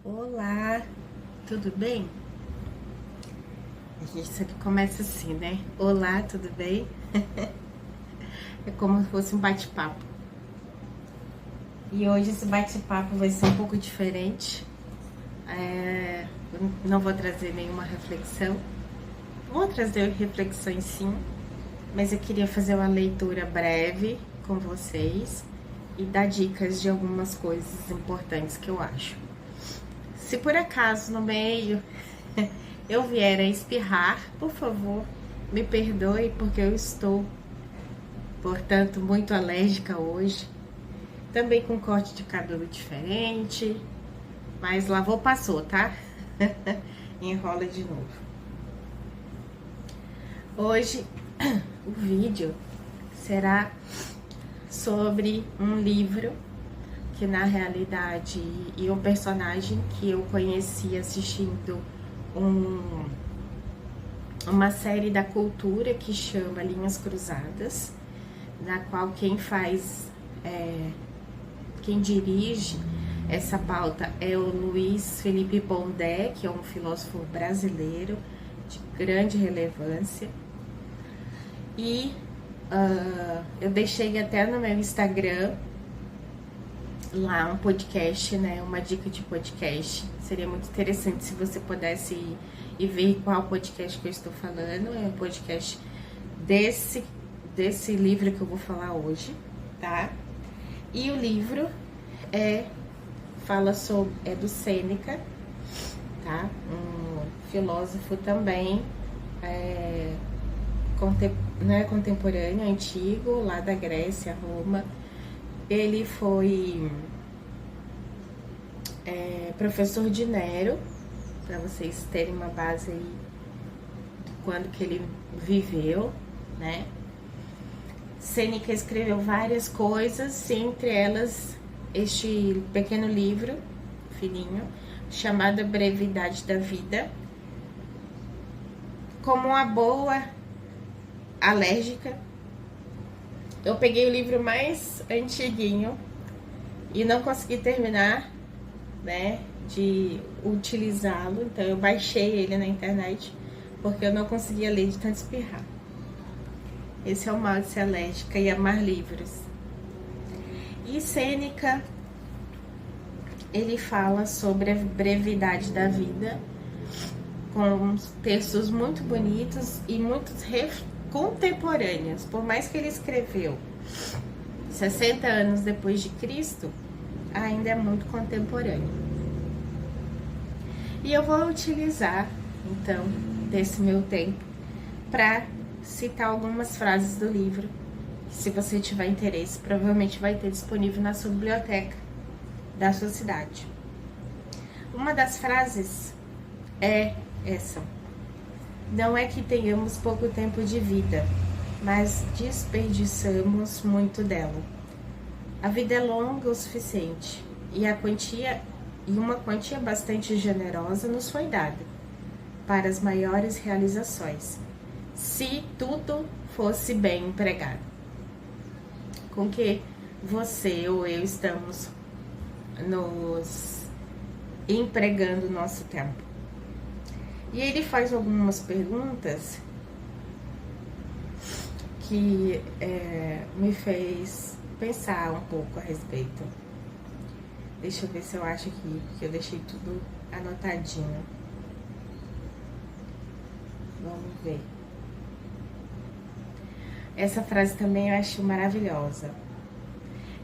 Olá, tudo bem? A gente sempre começa assim, né? Olá, tudo bem? É como se fosse um bate-papo. E hoje esse bate-papo vai ser um pouco diferente. Eu não vou trazer nenhuma reflexão. Vou trazer reflexões sim, mas eu queria fazer uma leitura breve com vocês e dar dicas de algumas coisas importantes que eu acho. Se por acaso no meio eu vier a espirrar, por favor, me perdoe porque eu estou, portanto, muito alérgica hoje. Também com corte de cabelo diferente, mas lavou, passou, tá? Enrola de novo. Hoje o vídeo será sobre um livro que na realidade e um personagem que eu conheci assistindo uma série da Cultura que chama Linhas Cruzadas, na qual quem dirige essa pauta é o Luiz Felipe Pondé, que é um filósofo brasileiro de grande relevância. E eu deixei até no meu Instagram lá um podcast, né? Uma dica de podcast. Seria muito interessante se você pudesse ir e ver qual podcast que eu estou falando. É um podcast desse livro que eu vou falar hoje, tá? E o livro é do Sêneca, tá? Um filósofo também contemporâneo, antigo, lá da Grécia, Roma. Ele foi professor de Nero, para vocês terem uma base aí de quando que ele viveu, né? Sêneca escreveu várias coisas, entre elas este pequeno livro, fininho, chamado A Brevidade da Vida. Como uma boa alérgica, eu peguei o livro mais antiguinho e não consegui terminar, né, de utilizá-lo. Então eu baixei ele na internet porque eu não conseguia ler de tanto espirrar. Esse é o mal de ser alérgica e amar livros. E Sêneca, ele fala sobre a brevidade da vida com textos muito bonitos e muito contemporâneos. Por mais que ele escreveu 60 anos depois de Cristo, ainda é muito contemporâneo. E eu vou utilizar, então, desse meu tempo para citar algumas frases do livro. Se você tiver interesse, provavelmente vai ter disponível na sua biblioteca da sua cidade. Uma das frases é essa: não é que tenhamos pouco tempo de vida, mas desperdiçamos muito dela. A vida é longa o suficiente e uma quantia bastante generosa nos foi dada para as maiores realizações, se tudo fosse bem empregado. Com que você ou eu estamos nos empregando o nosso tempo? E ele faz algumas perguntas que me fez pensar um pouco a respeito. Deixa eu ver se eu acho aqui, que eu deixei tudo anotadinho. Vamos ver. Essa frase também eu acho maravilhosa.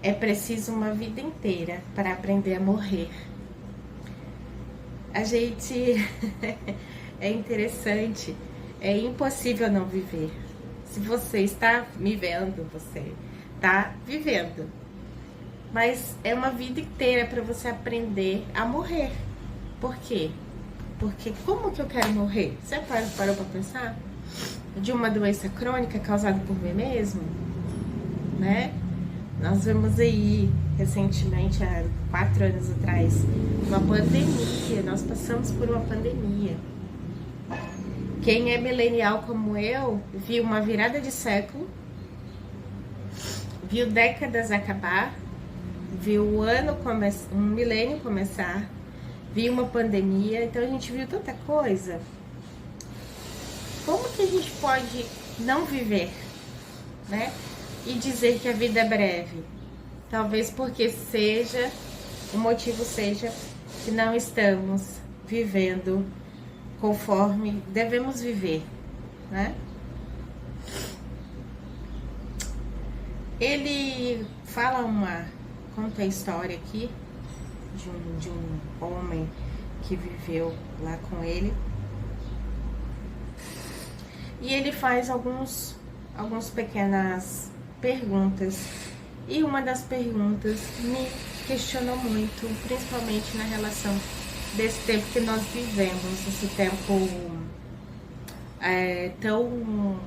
É preciso uma vida inteira para aprender a morrer. A gente é interessante, é impossível não viver. Se você está me vendo, você está vivendo. Mas é uma vida inteira para você aprender a morrer. Por quê? Porque como que eu quero morrer? Você parou para pensar? De uma doença crônica causada por mim mesmo, né? Nós vimos aí recentemente, há 4 anos atrás, uma pandemia. Nós passamos por uma pandemia. Quem é milenial como eu viu uma virada de século, viu décadas acabar, viu um milênio começar, viu uma pandemia, então a gente viu tanta coisa. Como que a gente pode não viver, né? E dizer que a vida é breve? Talvez porque o motivo seja que não estamos vivendo conforme devemos viver, né? Ele conta a história aqui de um homem que viveu lá com ele. E ele faz algumas pequenas perguntas. E uma das perguntas me questionou muito, principalmente na relação desse tempo que nós vivemos, esse tempo tão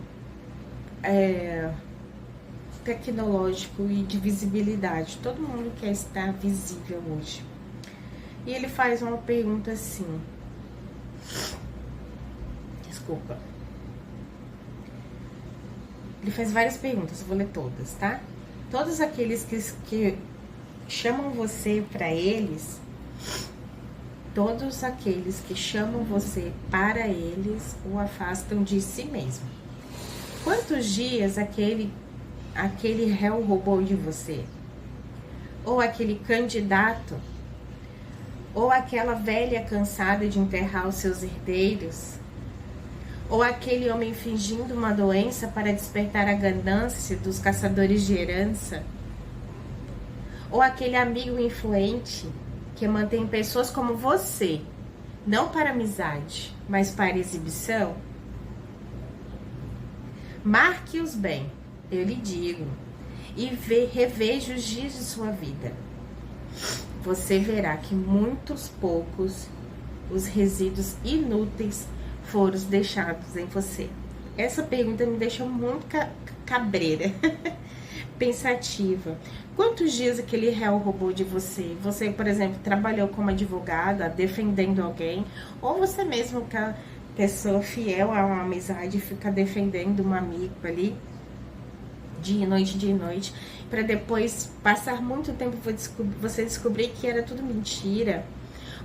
tecnológico e de visibilidade. Todo mundo quer estar visível hoje. E ele faz uma pergunta assim. Desculpa. Ele faz várias perguntas, eu vou ler todas, tá? Todos aqueles que chamam você para eles, todos aqueles que chamam você para eles o afastam de si mesmo. Quantos dias aquele réu roubou de você? Ou aquele candidato? Ou aquela velha cansada de enterrar os seus herdeiros? Ou aquele homem fingindo uma doença para despertar a ganância dos caçadores de herança? Ou aquele amigo influente que mantém pessoas como você, não para amizade, mas para exibição? Marque-os bem, eu lhe digo, e reveja os dias de sua vida. Você verá que muitos poucos os resíduos inúteis foram deixados em você. Essa pergunta me deixou muito cabreira, pensativa. Quantos dias aquele réu roubou de você? Você, por exemplo, trabalhou como advogada, defendendo alguém, ou você mesmo, que é pessoa fiel a uma amizade, fica defendendo um amigo ali, dia e noite, para depois passar muito tempo você descobrir que era tudo mentira.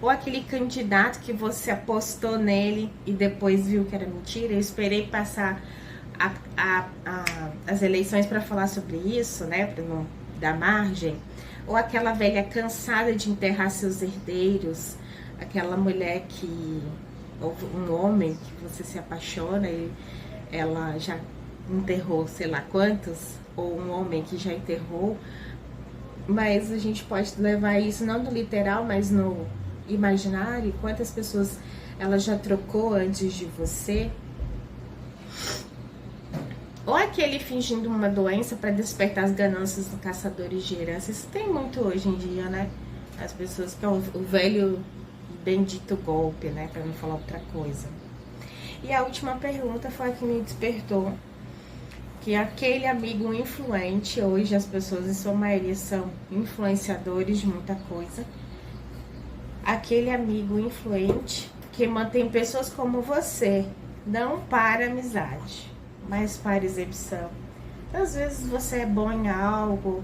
Ou aquele candidato que você apostou nele e depois viu que era mentira. Eu esperei passar as eleições para falar sobre isso, né? Para não dar margem. Ou aquela velha cansada de enterrar seus herdeiros. Aquela mulher ou um homem que você se apaixona e ela já enterrou sei lá quantos. Ou um homem que já enterrou. Mas a gente pode levar isso não no literal, mas no imaginário. Quantas pessoas ela já trocou antes de você? Ou aquele fingindo uma doença para despertar as ganâncias dos caçadores de herança. Isso tem muito hoje em dia, né? As pessoas que é o velho bendito golpe, né? Para não falar outra coisa. E a última pergunta foi a que me despertou. Que aquele amigo influente, hoje as pessoas em sua maioria são influenciadores de muita coisa. Aquele amigo influente que mantém pessoas como você, não para amizade, mas para exibição. Às vezes você é bom em algo,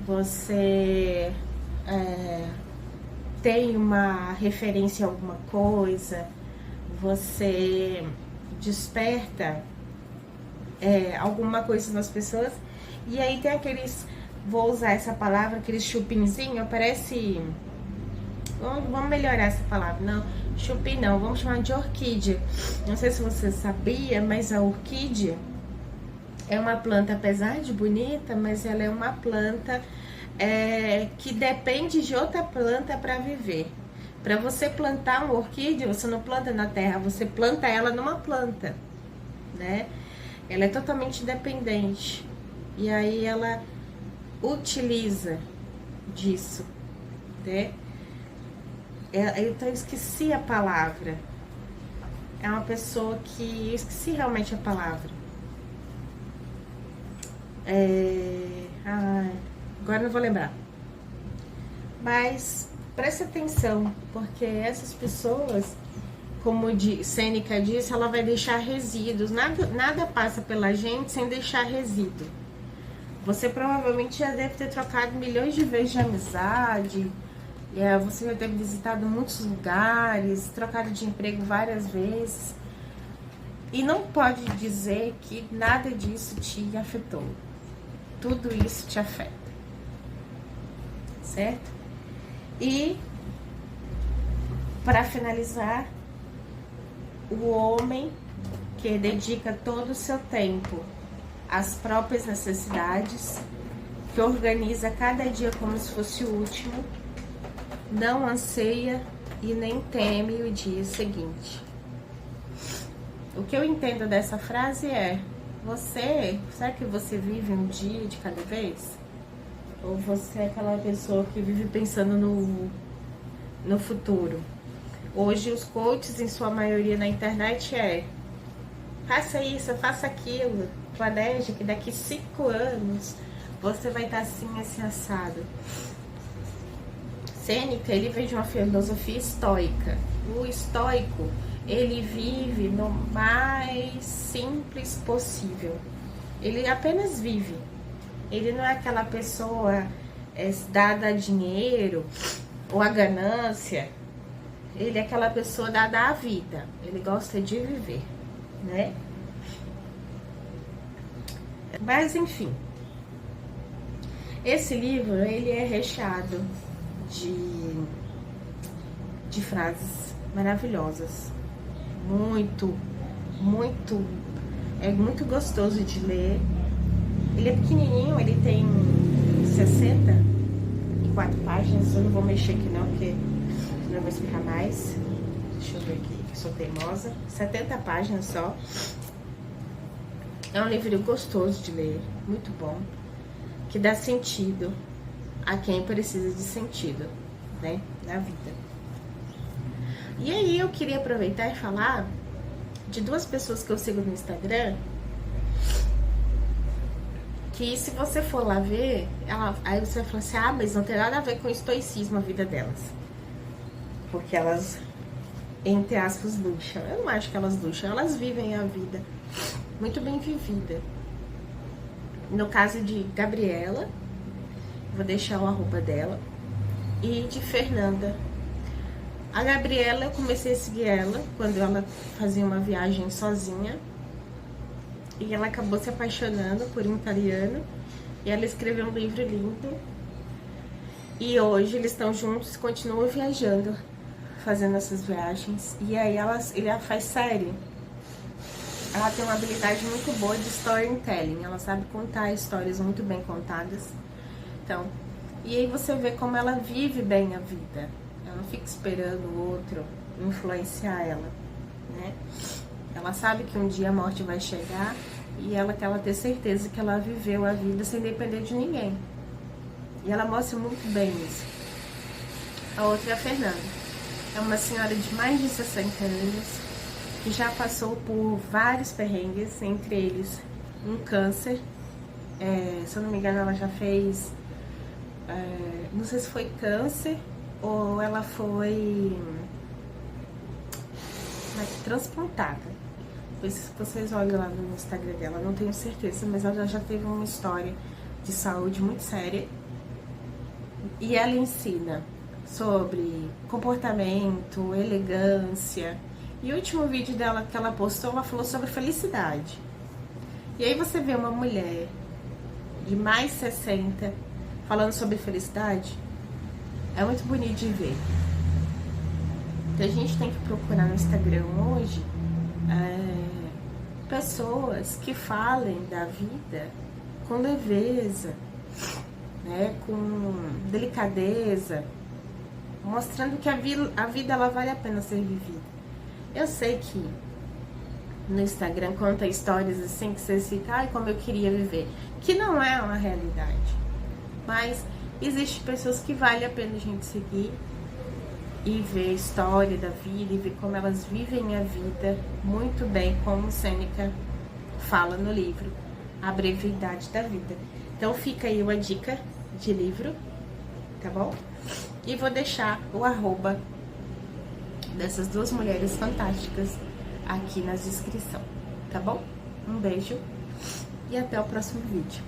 você tem uma referência a alguma coisa, você desperta alguma coisa nas pessoas, e aí tem aqueles, vou usar essa palavra, aqueles chupinzinho, parece... Vamos melhorar essa palavra. Não, chupim não, vamos chamar de orquídea. Não sei se você sabia, mas a orquídea é uma planta, apesar de bonita, mas ela é uma planta que depende de outra planta para viver. Para você plantar uma orquídea, você não planta na terra, você planta ela numa planta, né? Ela é totalmente dependente. E aí ela utiliza disso, né? Então eu esqueci a palavra. É uma pessoa que... Eu esqueci realmente a palavra. Agora não vou lembrar. Mas preste atenção, porque essas pessoas, como Sêneca disse, ela vai deixar resíduos. Nada passa pela gente sem deixar resíduo. Você provavelmente já deve ter trocado milhões de vezes de amizade, Você já deve visitado muitos lugares, trocado de emprego várias vezes. E não pode dizer que nada disso te afetou. Tudo isso te afeta. Certo? E, para finalizar, o homem que dedica todo o seu tempo às próprias necessidades, que organiza cada dia como se fosse o último, não anseia e nem teme o dia seguinte. O que eu entendo dessa frase é: será que você vive um dia de cada vez? Ou você é aquela pessoa que vive pensando no futuro? Hoje os coaches, em sua maioria na internet, faça isso, faça aquilo, planeje que daqui 5 anos você vai estar assim, assim, assado. Sêneca, ele vem de uma filosofia estoica. O estoico, ele vive no mais simples possível. Ele apenas vive. Ele não é aquela pessoa dada a dinheiro ou a ganância. Ele é aquela pessoa dada à vida. Ele gosta de viver, né? Mas, enfim. Esse livro, ele é recheado de frases maravilhosas. É muito gostoso de ler. Ele é pequenininho, ele tem 64 páginas. Eu não vou mexer aqui não, porque senão eu vou explicar mais. Deixa eu ver aqui, que sou teimosa. 70 páginas só. É um livro gostoso de ler, muito bom, que dá sentido a quem precisa de sentido, né, na vida. E aí eu queria aproveitar e falar de 2 pessoas que eu sigo no Instagram, que se você for lá ver, aí você vai falar assim: ah, mas não tem nada a ver com estoicismo a vida delas. Porque elas, entre aspas, luxam. Eu não acho que elas luxam, elas vivem a vida muito bem vivida. No caso de Gabriela, vou deixar o arroba dela, e de Fernanda. A Gabriela, eu comecei a seguir ela quando ela fazia uma viagem sozinha. E ela acabou se apaixonando por um italiano. E ela escreveu um livro lindo. E hoje eles estão juntos e continuam viajando, fazendo essas viagens. E aí ela faz série. Ela tem uma habilidade muito boa de storytelling. Ela sabe contar histórias muito bem contadas. Então, e aí você vê como ela vive bem a vida. Ela não fica esperando o outro influenciar ela, né? Ela sabe que um dia a morte vai chegar e ela quer ter certeza que ela viveu a vida sem depender de ninguém. E ela mostra muito bem isso. A outra é a Fernanda. É uma senhora de mais de 60 anos que já passou por vários perrengues, entre eles um câncer. Se eu não me engano, ela já fez... não sei se foi câncer ou ela foi transplantada. Depois vocês olham lá no Instagram dela, não tenho certeza, mas ela já teve uma história de saúde muito séria. E ela ensina sobre comportamento, elegância. E o último vídeo dela que ela postou, ela falou sobre felicidade. E aí você vê uma mulher de mais 60 falando sobre felicidade, é muito bonito de ver. Então a gente tem que procurar no Instagram hoje pessoas que falem da vida com leveza, né, com delicadeza, mostrando que a vida ela vale a pena ser vivida. Eu sei que no Instagram conta histórias assim que você fica, ai, como eu queria viver, que não é uma realidade, mas existem pessoas que vale a pena a gente seguir e ver a história da vida e ver como elas vivem a vida muito bem, como Sêneca fala no livro A Brevidade da Vida. Então fica aí uma dica de livro, tá bom? E vou deixar o arroba dessas 2 mulheres fantásticas aqui na descrição, tá bom? Um beijo e até o próximo vídeo.